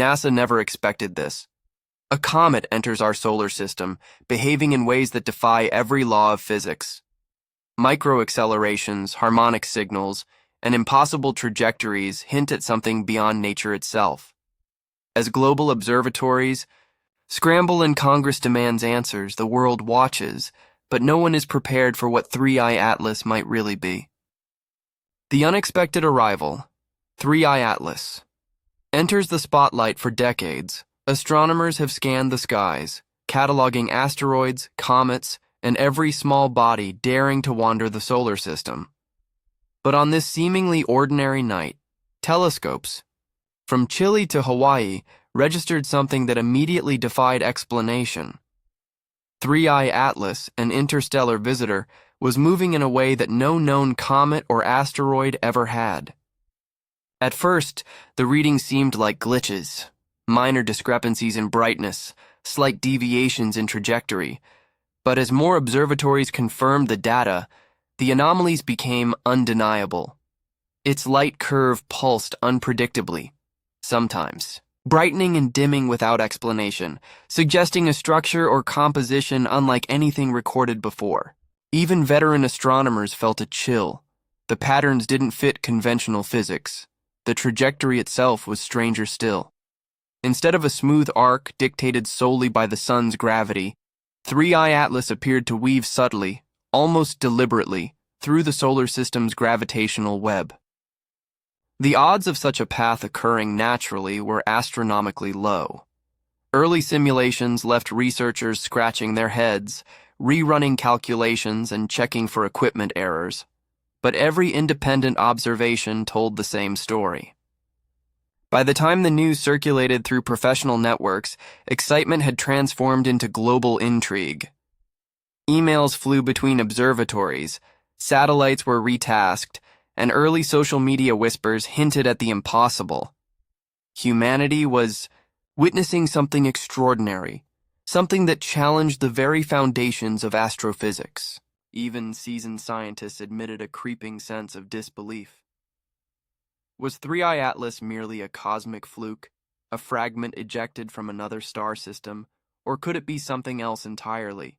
NASA never expected this. A comet enters our solar system, behaving in ways that defy every law of physics. Microaccelerations, harmonic signals, and impossible trajectories hint at something beyond nature itself. As global observatories scramble and Congress demands answers, the world watches, but no one is prepared for what 3I Atlas might really be. The unexpected arrival, 3I Atlas, enters the spotlight for decades. Astronomers have scanned the skies, cataloging asteroids, comets, and every small body daring to wander the solar system. But on this seemingly ordinary night, telescopes, from Chile to Hawaii, registered something that immediately defied explanation. 3I Atlas, an interstellar visitor, was moving in a way that no known comet or asteroid ever had. At first, the readings seemed like glitches, minor discrepancies in brightness, slight deviations in trajectory. But as more observatories confirmed the data, the anomalies became undeniable. Its light curve pulsed unpredictably, sometimes, brightening and dimming without explanation, suggesting a structure or composition unlike anything recorded before. Even veteran astronomers felt a chill. The patterns didn't fit conventional physics. The trajectory itself was stranger still. Instead of a smooth arc dictated solely by the sun's gravity, 3I Atlas appeared to weave subtly, almost deliberately, through the solar system's gravitational web. The odds of such a path occurring naturally were astronomically low. Early simulations left researchers scratching their heads, rerunning calculations and checking for equipment errors. But every independent observation told the same story. By the time the news circulated through professional networks, excitement had transformed into global intrigue. Emails flew between observatories, satellites were retasked, and early social media whispers hinted at the impossible. Humanity was witnessing something extraordinary, something that challenged the very foundations of astrophysics. Even seasoned scientists admitted a creeping sense of disbelief. Was 3I Atlas merely a cosmic fluke, a fragment ejected from another star system, or could it be something else entirely?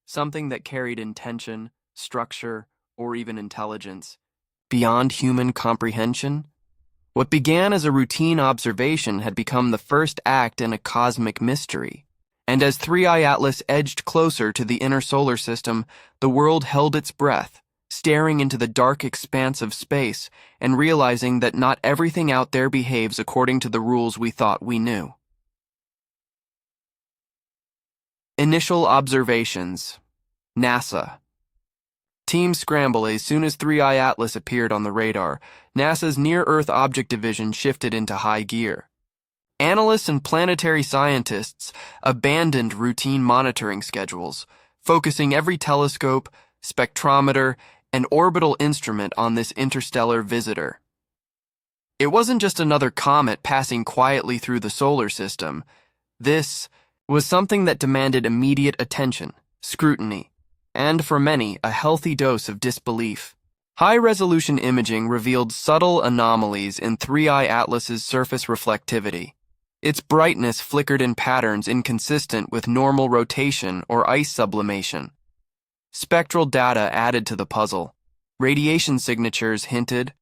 Something that carried intention, structure, or even intelligence, beyond human comprehension? What began as a routine observation had become the first act in a cosmic mystery. And as 3I Atlas edged closer to the inner solar system, the world held its breath, staring into the dark expanse of space and realizing that not everything out there behaves according to the rules we thought we knew. Initial observations. NASA. Teams scramble as soon as 3I Atlas appeared on the radar. NASA's Near-Earth Object Division shifted into high gear. Analysts and planetary scientists abandoned routine monitoring schedules, focusing every telescope, spectrometer, and orbital instrument on this interstellar visitor. It wasn't just another comet passing quietly through the solar system. This was something that demanded immediate attention, scrutiny, and for many, a healthy dose of disbelief. High-resolution imaging revealed subtle anomalies in 3I Atlas's surface reflectivity. Its brightness flickered in patterns inconsistent with normal rotation or ice sublimation. Spectral data added to the puzzle. Radiation signatures hinted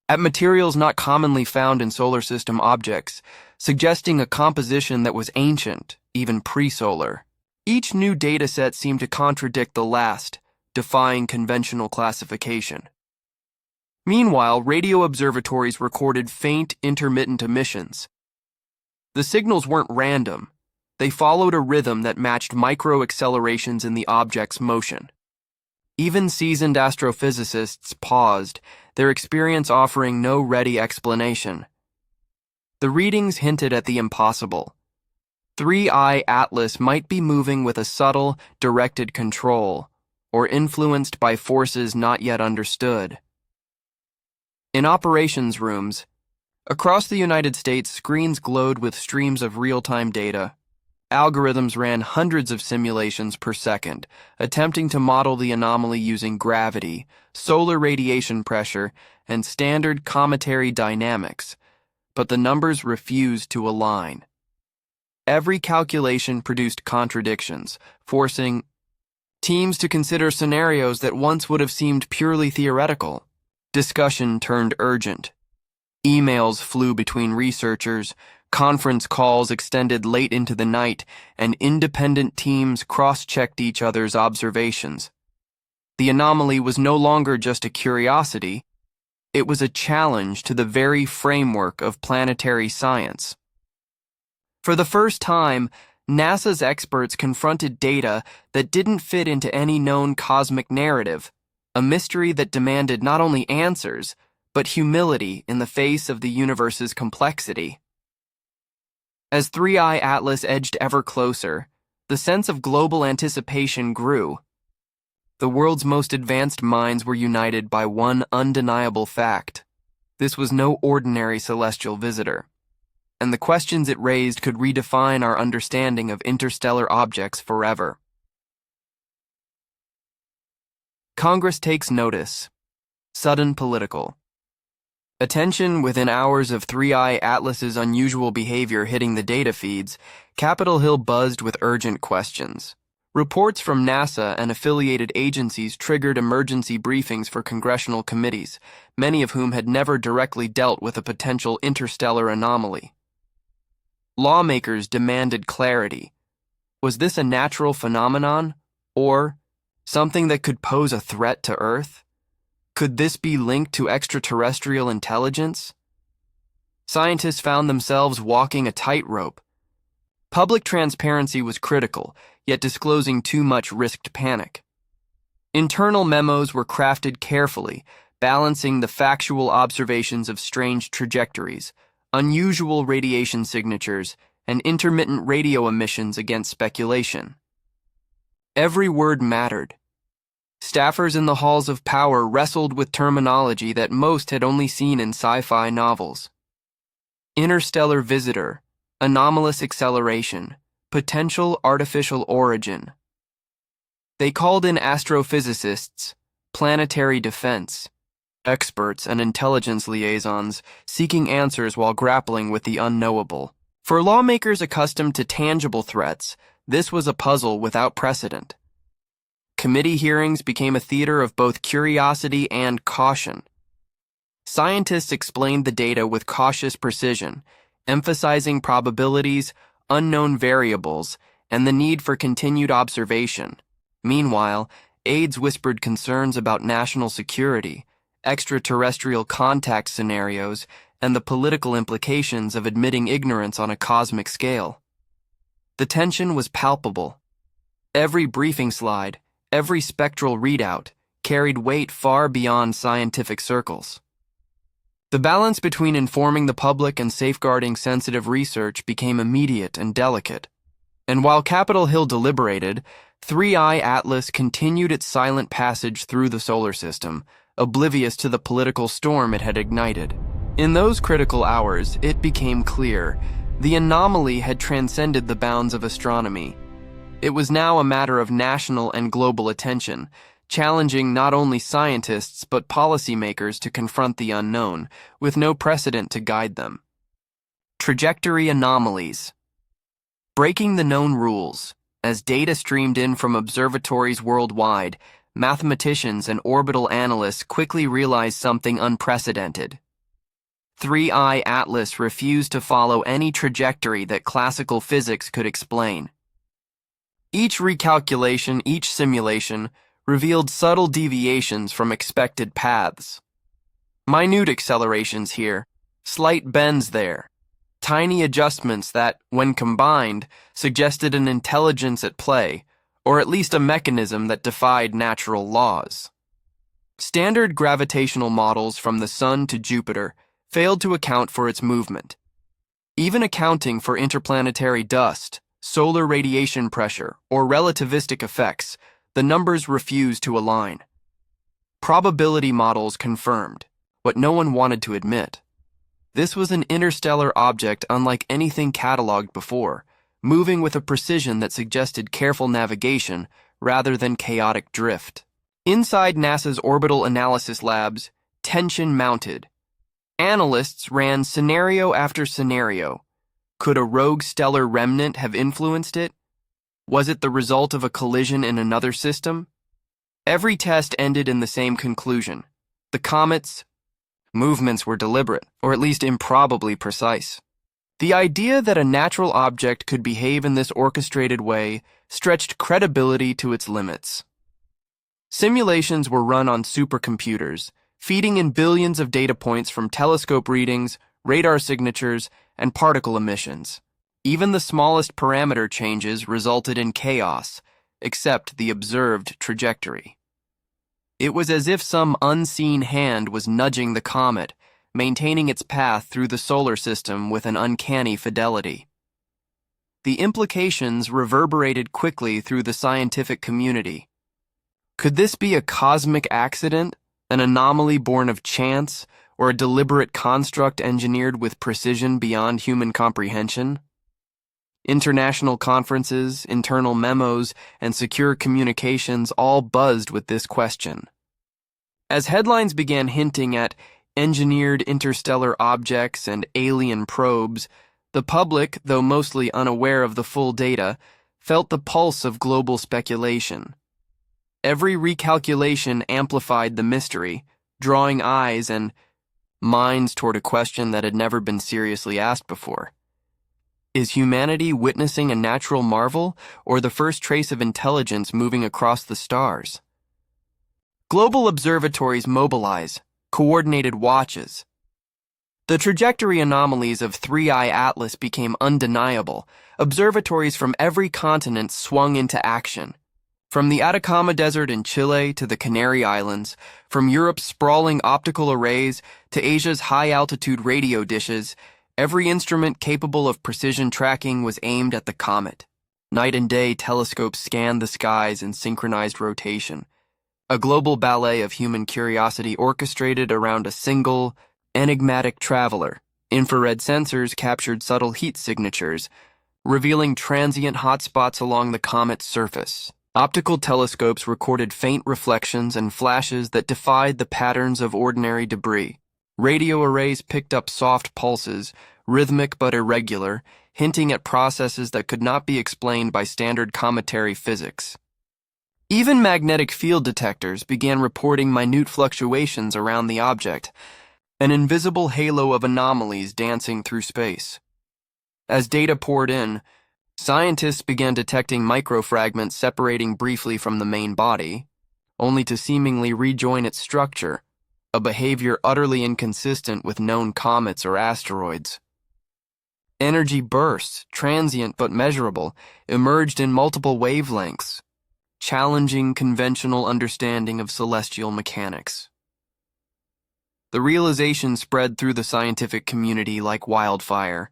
at materials not commonly found in solar system objects, suggesting a composition that was ancient, even pre-solar. Each new dataset seemed to contradict the last, defying conventional classification. Meanwhile, radio observatories recorded faint, intermittent emissions. The signals weren't random. They followed a rhythm that matched micro-accelerations in the object's motion. Even seasoned astrophysicists paused, their experience offering no ready explanation. The readings hinted at the impossible. 3I Atlas might be moving with a subtle, directed control, or influenced by forces not yet understood. In operations rooms, across the United States, screens glowed with streams of real-time data. Algorithms ran hundreds of simulations per second, attempting to model the anomaly using gravity, solar radiation pressure, and standard cometary dynamics. but the numbers refused to align. Every calculation produced contradictions, forcing teams to consider scenarios that once would have seemed purely theoretical. Discussion turned urgent. Emails flew between researchers, conference calls extended late into the night, and independent teams cross-checked each other's observations. The anomaly was no longer just a curiosity, it was a challenge to the very framework of planetary science. For the first time, NASA's experts confronted data that didn't fit into any known cosmic narrative, a mystery that demanded not only answers, but humility in the face of the universe's complexity. As 3I Atlas edged ever closer, the sense of global anticipation grew. The world's most advanced minds were united by one undeniable fact. This was no ordinary celestial visitor, and the questions it raised could redefine our understanding of interstellar objects forever. Congress takes notice. Sudden political attention within hours of 3I Atlas's unusual behavior hitting the data feeds. Capitol Hill buzzed with urgent questions. Reports from NASA and affiliated agencies triggered emergency briefings for congressional committees, many of whom had never directly dealt with a potential interstellar anomaly. Lawmakers demanded clarity. Was this a natural phenomenon, or something that could pose a threat to Earth? Could this be linked to extraterrestrial intelligence? Scientists found themselves walking a tightrope. Public transparency was critical, yet disclosing too much risked panic. Internal memos were crafted carefully, balancing the factual observations of strange trajectories, unusual radiation signatures, and intermittent radio emissions against speculation. Every word mattered. Staffers in the halls of power wrestled with terminology that most had only seen in sci-fi novels. Interstellar visitor, anomalous acceleration, potential artificial origin. They called in astrophysicists, planetary defense, experts, and intelligence liaisons, seeking answers while grappling with the unknowable. For lawmakers accustomed to tangible threats, this was a puzzle without precedent. Committee hearings became a theater of both curiosity and caution. Scientists explained the data with cautious precision, emphasizing probabilities, unknown variables, and the need for continued observation. Meanwhile, aides whispered concerns about national security, extraterrestrial contact scenarios, and the political implications of admitting ignorance on a cosmic scale. The tension was palpable. Every briefing slide, every spectral readout, carried weight far beyond scientific circles. The balance between informing the public and safeguarding sensitive research became immediate and delicate. And while Capitol Hill deliberated, 3I Atlas continued its silent passage through the solar system, oblivious to the political storm it had ignited. In those critical hours, it became clear the anomaly had transcended the bounds of astronomy. It was now a matter of national and global attention, challenging not only scientists but policymakers to confront the unknown, with no precedent to guide them. Trajectory anomalies. Breaking the known rules. As data streamed in from observatories worldwide, mathematicians and orbital analysts quickly realized something unprecedented. 3I Atlas refused to follow any trajectory that classical physics could explain. Each recalculation, each simulation, revealed subtle deviations from expected paths. Minute accelerations here, slight bends there, tiny adjustments that, when combined, suggested an intelligence at play, or at least a mechanism that defied natural laws. Standard gravitational models from the Sun to Jupiter failed to account for its movement. Even accounting for interplanetary dust, solar radiation pressure, or relativistic effects, the numbers refused to align. Probability models confirmed what no one wanted to admit. This was an interstellar object unlike anything cataloged before, moving with a precision that suggested careful navigation rather than chaotic drift. Inside NASA's orbital analysis labs, tension mounted. Analysts ran scenario after scenario. Could a rogue stellar remnant have influenced it? Was it the result of a collision in another system? Every test ended in the same conclusion. The comet's movements were deliberate, or at least improbably precise. The idea that a natural object could behave in this orchestrated way stretched credibility to its limits. Simulations were run on supercomputers, feeding in billions of data points from telescope readings, radar signatures, and particle emissions. Even the smallest parameter changes resulted in chaos, except the observed trajectory. It was as if some unseen hand was nudging the comet, maintaining its path through the solar system with an uncanny fidelity. The implications reverberated quickly through the scientific community. Could this be a cosmic accident, an anomaly born of chance, or a deliberate construct engineered with precision beyond human comprehension? International conferences, internal memos, and secure communications all buzzed with this question. As headlines began hinting at engineered interstellar objects and alien probes, the public, though mostly unaware of the full data, felt the pulse of global speculation. Every recalculation amplified the mystery, drawing eyes and minds toward a question that had never been seriously asked before. Is humanity witnessing a natural marvel, or the first trace of intelligence moving across the stars? Global observatories mobilize, coordinated watches. The trajectory anomalies of 3I Atlas became undeniable. Observatories from every continent swung into action. From the Atacama Desert in Chile to the Canary Islands, from Europe's sprawling optical arrays to Asia's high-altitude radio dishes, every instrument capable of precision tracking was aimed at the comet. Night and day telescopes scanned the skies in synchronized rotation. A global ballet of human curiosity orchestrated around a single, enigmatic traveler. Infrared sensors captured subtle heat signatures, revealing transient hotspots along the comet's surface. Optical telescopes recorded faint reflections and flashes that defied the patterns of ordinary debris. Radio arrays picked up soft pulses, rhythmic but irregular, hinting at processes that could not be explained by standard cometary physics. Even magnetic field detectors began reporting minute fluctuations around the object, an invisible halo of anomalies dancing through space. As data poured in, scientists began detecting microfragments separating briefly from the main body, only to seemingly rejoin its structure, a behavior utterly inconsistent with known comets or asteroids. Energy bursts, transient but measurable, emerged in multiple wavelengths, challenging conventional understanding of celestial mechanics. The realization spread through the scientific community like wildfire.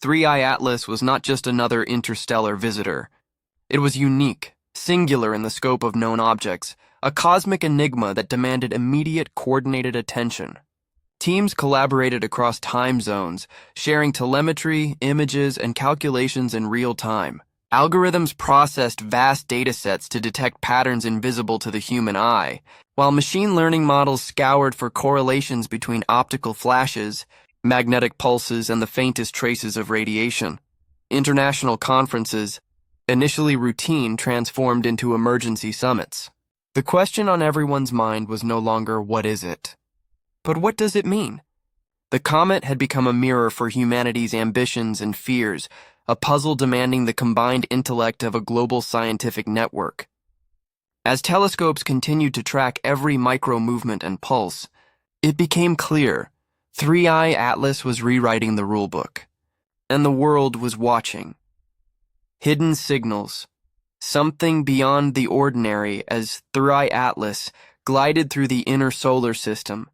3I Atlas was not just another interstellar visitor. It was unique, singular in the scope of known objects, a cosmic enigma that demanded immediate coordinated attention. Teams collaborated across time zones, sharing telemetry, images, and calculations in real time. Algorithms processed vast datasets to detect patterns invisible to the human eye, while machine learning models scoured for correlations between optical flashes, magnetic pulses, and the faintest traces of radiation. International conferences, initially routine, transformed into emergency summits. The question on everyone's mind was no longer, what is it? But what does it mean? The comet had become a mirror for humanity's ambitions and fears, a puzzle demanding the combined intellect of a global scientific network. As telescopes continued to track every micro-movement and pulse, it became clear 3I Atlas was rewriting the rulebook, and the world was watching. Hidden signals, something beyond the ordinary as 3I Atlas glided through the inner solar system.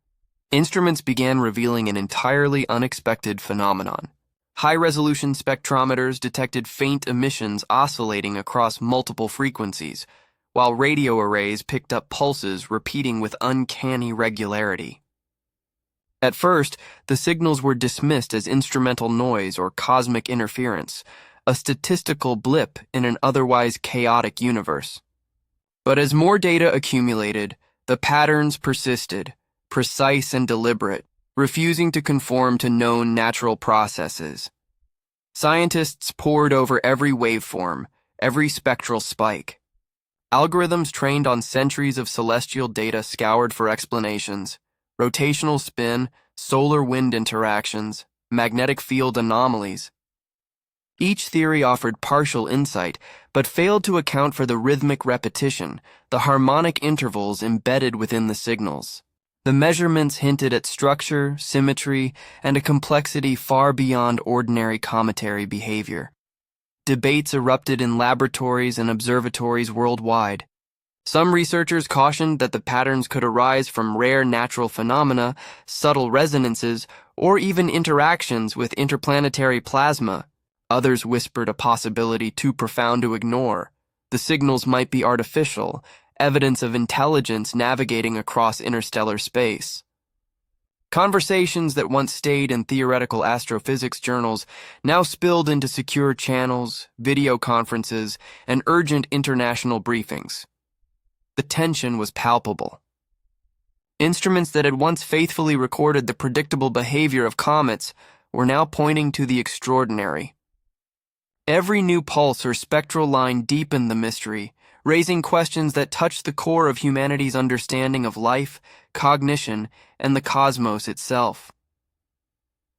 Instruments began revealing an entirely unexpected phenomenon. High-resolution spectrometers detected faint emissions oscillating across multiple frequencies, while radio arrays picked up pulses repeating with uncanny regularity. At first, the signals were dismissed as instrumental noise or cosmic interference, a statistical blip in an otherwise chaotic universe. But as more data accumulated, the patterns persisted, precise and deliberate, refusing to conform to known natural processes. Scientists pored over every waveform, every spectral spike. Algorithms trained on centuries of celestial data scoured for explanations: rotational spin, solar-wind interactions, magnetic field anomalies. Each theory offered partial insight, but failed to account for the rhythmic repetition, the harmonic intervals embedded within the signals. The measurements hinted at structure, symmetry, and a complexity far beyond ordinary cometary behavior. Debates erupted in laboratories and observatories worldwide. Some researchers cautioned that the patterns could arise from rare natural phenomena, subtle resonances, or even interactions with interplanetary plasma. Others whispered a possibility too profound to ignore. The signals might be artificial, evidence of intelligence navigating across interstellar space. Conversations that once stayed in theoretical astrophysics journals now spilled into secure channels, video conferences, and urgent international briefings. The tension was palpable. Instruments that had once faithfully recorded the predictable behavior of comets were now pointing to the extraordinary. Every new pulse or spectral line deepened the mystery, raising questions that touched the core of humanity's understanding of life, cognition, and the cosmos itself.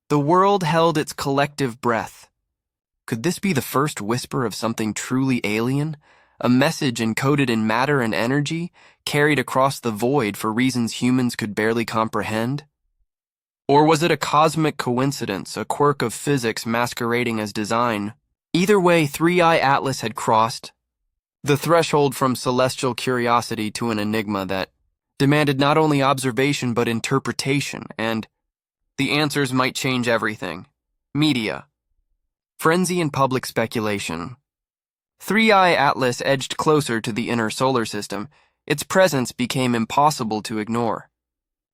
The world held its collective breath. Could this be the first whisper of something truly alien? A message encoded in matter and energy, carried across the void for reasons humans could barely comprehend? Or was it a cosmic coincidence, a quirk of physics masquerading as design? Either way, 3i Atlas had crossed the threshold from celestial curiosity to an enigma that demanded not only observation but interpretation, and the answers might change everything. Media, frenzy, and public speculation. 3i Atlas edged closer to the inner solar system. Its presence became impossible to ignore.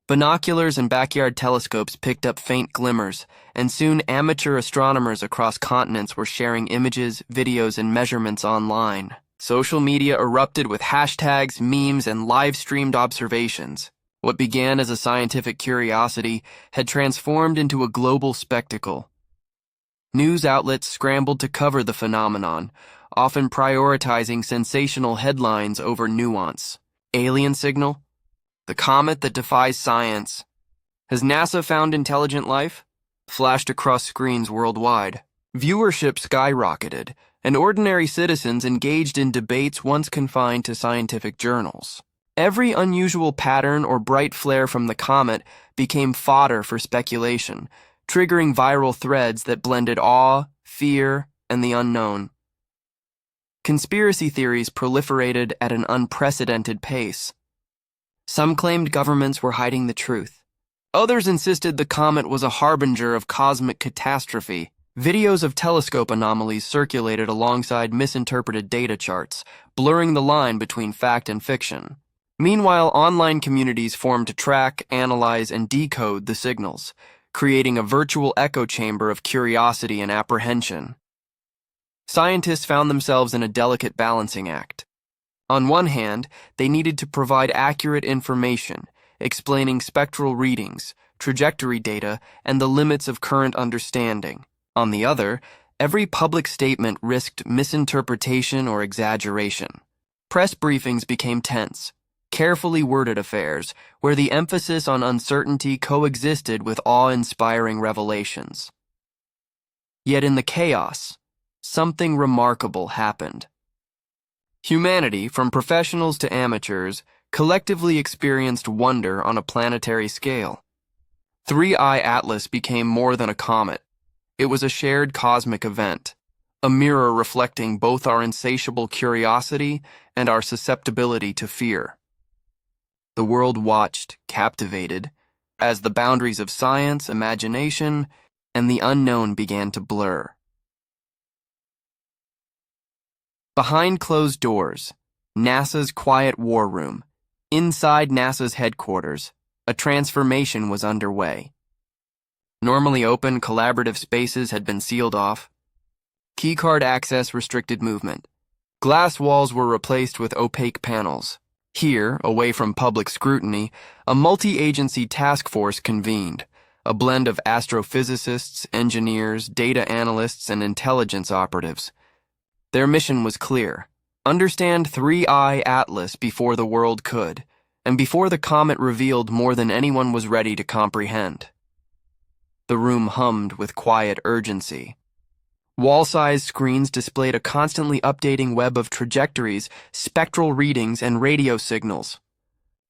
Binoculars and backyard telescopes picked up faint glimmers, and soon amateur astronomers across continents were sharing images, videos, and measurements online. Social media erupted with hashtags, memes, and live-streamed observations. What began as a scientific curiosity had transformed into a global spectacle. News outlets scrambled to cover the phenomenon, often prioritizing sensational headlines over nuance. Alien signal? The comet that defies science. Has NASA found intelligent life? Flashed across screens worldwide. Viewership skyrocketed, and ordinary citizens engaged in debates once confined to scientific journals. Every unusual pattern or bright flare from the comet became fodder for speculation, triggering viral threads that blended awe, fear, and the unknown. Conspiracy theories proliferated at an unprecedented pace. Some claimed governments were hiding the truth. Others insisted the comet was a harbinger of cosmic catastrophe. Videos of telescope anomalies circulated alongside misinterpreted data charts, blurring the line between fact and fiction. Meanwhile, online communities formed to track, analyze, and decode the signals, creating a virtual echo chamber of curiosity and apprehension. Scientists found themselves in a delicate balancing act. On one hand, they needed to provide accurate information, explaining spectral readings, trajectory data, and the limits of current understanding. On the other, every public statement risked misinterpretation or exaggeration. Press briefings became tense, carefully worded affairs where the emphasis on uncertainty coexisted with awe-inspiring revelations. Yet in the chaos, something remarkable happened. Humanity, from professionals to amateurs, collectively experienced wonder on a planetary scale. 3i Atlas became more than a comet. It was a shared cosmic event, a mirror reflecting both our insatiable curiosity and our susceptibility to fear. The world watched, captivated, as the boundaries of science, imagination, and the unknown began to blur. Behind closed doors, NASA's quiet war room. Inside NASA's headquarters, a transformation was underway. Normally open, collaborative spaces had been sealed off. Keycard access restricted movement. Glass walls were replaced with opaque panels. Here, away from public scrutiny, a multi-agency task force convened, a blend of astrophysicists, engineers, data analysts, and intelligence operatives. Their mission was clear: understand 3I Atlas before the world could, and before the comet revealed more than anyone was ready to comprehend. The room hummed with quiet urgency. Wall-sized screens displayed a constantly updating web of trajectories, spectral readings, and radio signals.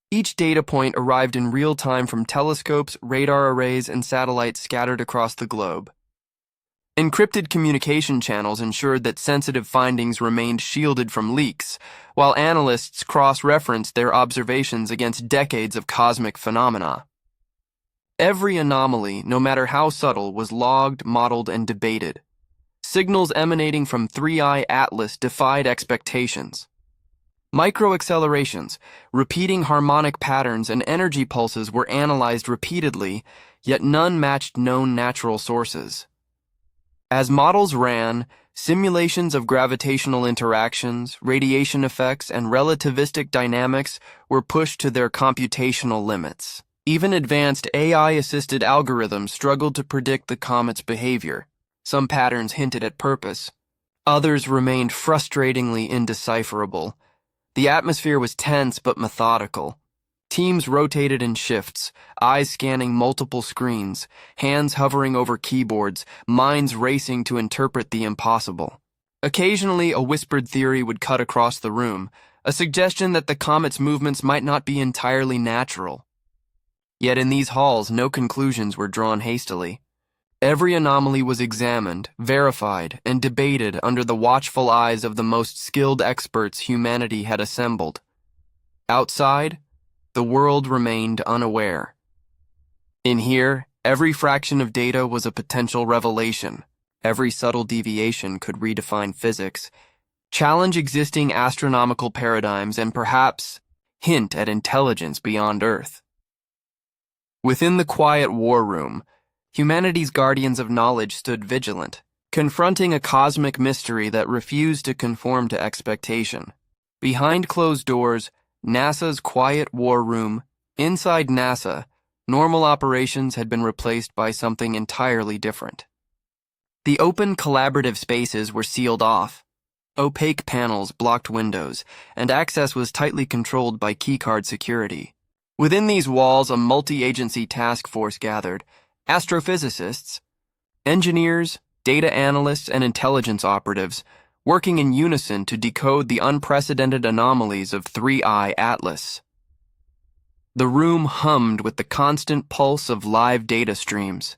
Each data point arrived in real time from telescopes, radar arrays, and satellites scattered across the globe. Encrypted communication channels ensured that sensitive findings remained shielded from leaks, while analysts cross-referenced their observations against decades of cosmic phenomena. Every anomaly, no matter how subtle, was logged, modeled, and debated. Signals emanating from 3I Atlas defied expectations. Microaccelerations, repeating harmonic patterns, and energy pulses were analyzed repeatedly, yet none matched known natural sources. As models ran, simulations of gravitational interactions, radiation effects, and relativistic dynamics were pushed to their computational limits. Even advanced AI-assisted algorithms struggled to predict the comet's behavior. Some patterns hinted at purpose. Others remained frustratingly indecipherable. The atmosphere was tense but methodical. Teams rotated in shifts, eyes scanning multiple screens, hands hovering over keyboards, minds racing to interpret the impossible. Occasionally, a whispered theory would cut across the room, a suggestion that the comet's movements might not be entirely natural. Yet in these halls, no conclusions were drawn hastily. Every anomaly was examined, verified, and debated under the watchful eyes of the most skilled experts humanity had assembled. Outside, the world remained unaware. In here, every fraction of data was a potential revelation. Every subtle deviation could redefine physics, challenge existing astronomical paradigms, and perhaps hint at intelligence beyond Earth. Within the quiet war room, humanity's guardians of knowledge stood vigilant, confronting a cosmic mystery that refused to conform to expectation. Behind closed doors, NASA's quiet war room, inside NASA, normal operations had been replaced by something entirely different. The open collaborative spaces were sealed off. Opaque panels blocked windows, and access was tightly controlled by keycard security. Within these walls, a multi-agency task force gathered: astrophysicists, engineers, data analysts, and intelligence operatives, working in unison to decode the unprecedented anomalies of 3I Atlas. The room hummed with the constant pulse of live data streams.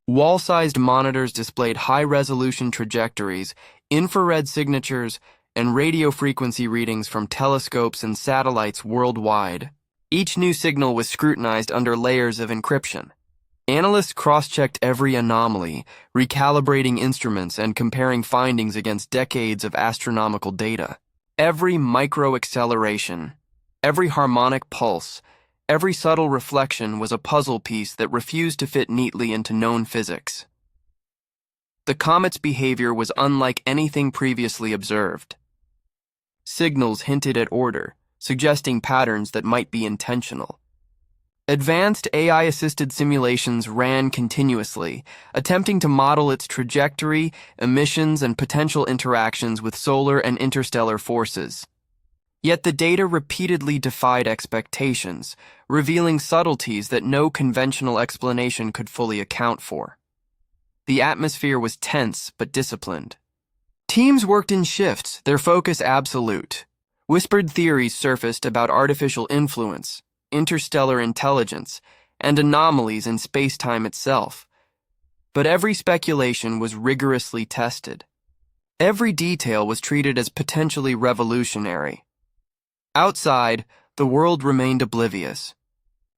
Wall-sized monitors displayed high-resolution trajectories, infrared signatures, and radio frequency readings from telescopes and satellites worldwide. Each new signal was scrutinized under layers of encryption. Analysts cross-checked every anomaly, recalibrating instruments and comparing findings against decades of astronomical data. Every micro-acceleration, every harmonic pulse, every subtle reflection was a puzzle piece that refused to fit neatly into known physics. The comet's behavior was unlike anything previously observed. Signals hinted at order, suggesting patterns that might be intentional. Advanced AI-assisted simulations ran continuously, attempting to model its trajectory, emissions, and potential interactions with solar and interstellar forces. Yet the data repeatedly defied expectations, revealing subtleties that no conventional explanation could fully account for. The atmosphere was tense but disciplined. Teams worked in shifts, their focus absolute. Whispered theories surfaced about artificial influence, interstellar intelligence, and anomalies in space-time itself. But every speculation was rigorously tested. Every detail was treated as potentially revolutionary. Outside, the world remained oblivious.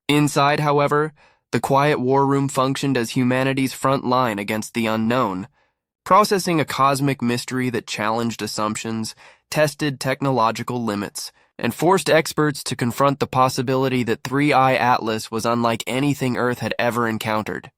Inside, however, the quiet war room functioned as humanity's front line against the unknown, processing a cosmic mystery that challenged assumptions, tested technological limits, and forced experts to confront the possibility that 3I Atlas was unlike anything Earth had ever encountered.